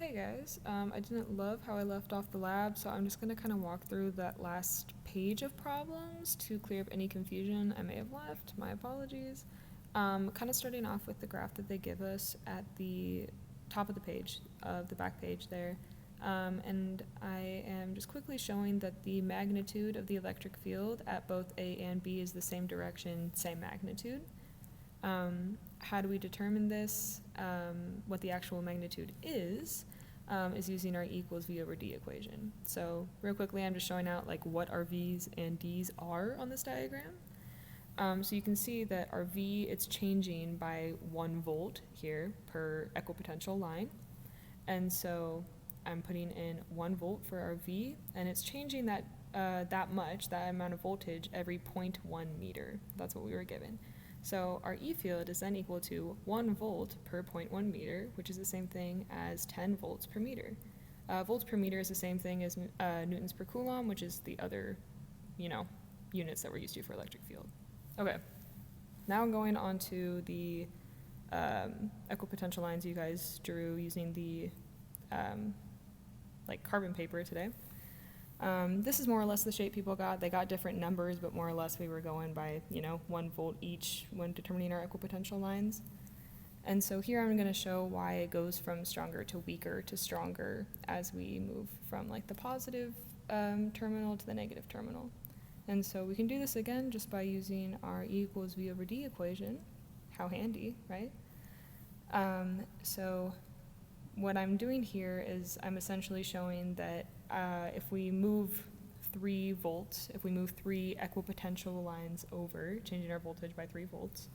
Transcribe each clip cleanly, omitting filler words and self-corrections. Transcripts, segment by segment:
Hey guys, I didn't love how I left off the lab, so I'm just going to kind of walk through that last page of problems to clear up any confusion I may have left. My apologies. Kind of starting off with the graph that they give us at the top of the page, of the back page there. And I am just quickly showing that the magnitude of the electric field at both A and B is the same direction, same magnitude. How do we determine this? What the actual magnitude is using our E equals V over D equation. So real quickly, I'm just showing out like what our V's and D's are on this diagram. So you can see that our V, it's changing by 1 volt here per equipotential line. And so I'm putting in 1 volt for our V, and it's changing that much, that amount of voltage, every 0.1 meter. That's what we were given. So our E field is then equal to 1 volt per 0.1 meter, which is the same thing as 10 volts per meter. Volts per meter is the same thing as newtons per coulomb, which is the other, units that we're used to for electric field. Okay, now I'm going on to the equipotential lines you guys drew using the carbon paper today. This is more or less the shape people got. They got different numbers, but more or less we were going by, 1 volt each when determining our equipotential lines. And so here I'm going to show why it goes from stronger to weaker to stronger as we move from the positive terminal to the negative terminal. And so we can do this again just by using our E equals V over D equation. How handy, right? So what I'm doing here is I'm essentially showing that if we move 3 volts, if we move 3 equipotential lines over, changing our voltage by 3 volts,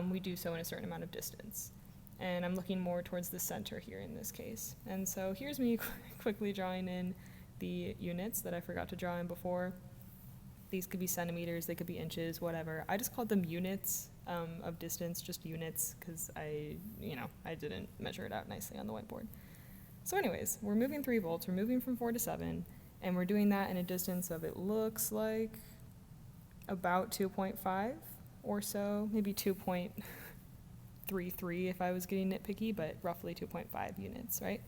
we do so in a certain amount of distance. And I'm looking more towards the center here in this case. And so here's me quickly drawing in the units that I forgot to draw in before. These could be centimeters, they could be inches, whatever. I just called them units of distance, just units, because I didn't measure it out nicely on the whiteboard. So anyways, we're moving 3 volts, we're moving from 4 to 7, and we're doing that in a distance of, it looks like, about 2.5 or so, maybe 2.33 if I was getting nitpicky, but roughly 2.5 units, right?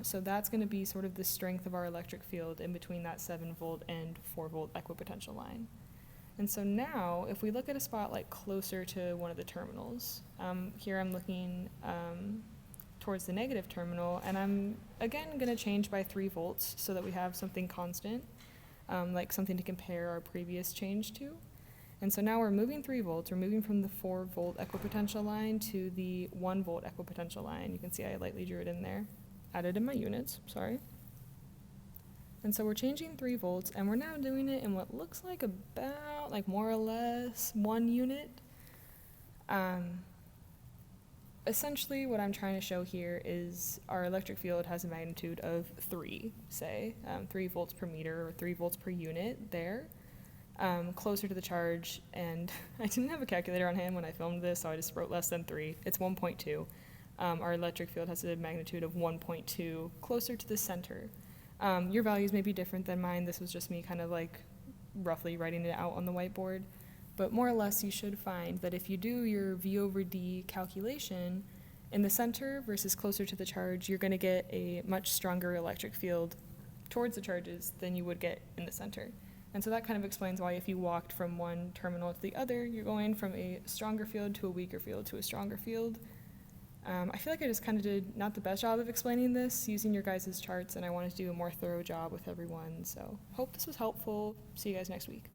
So that's going to be sort of the strength of our electric field in between that 7 volt and 4 volt equipotential line. And so now, if we look at a spot closer to one of the terminals, here I'm looking towards the negative terminal, and I'm again going to change by 3 volts so that we have something constant, like something to compare our previous change to. And so now we're moving 3 volts, we're moving from the 4 volt equipotential line to the 1 volt equipotential line. You can see I lightly drew it in there, added in my units, sorry. And so we're changing 3 volts, and we're now doing it in what looks like about, more or less 1 unit. Essentially, what I'm trying to show here is our electric field has a magnitude of 3, say, 3 volts per meter or 3 volts per unit there, closer to the charge. And I didn't have a calculator on hand when I filmed this, so I just wrote less than 3. It's 1.2. Our electric field has a magnitude of 1.2, closer to the center. Your values may be different than mine. This was just me kind of roughly writing it out on the whiteboard. But more or less, you should find that if you do your V over D calculation in the center versus closer to the charge, you're going to get a much stronger electric field towards the charges than you would get in the center. And so that kind of explains why if you walked from one terminal to the other, you're going from a stronger field to a weaker field to a stronger field. I feel like I just kind of did not the best job of explaining this using your guys' charts, and I wanted to do a more thorough job with everyone. So hope this was helpful. See you guys next week.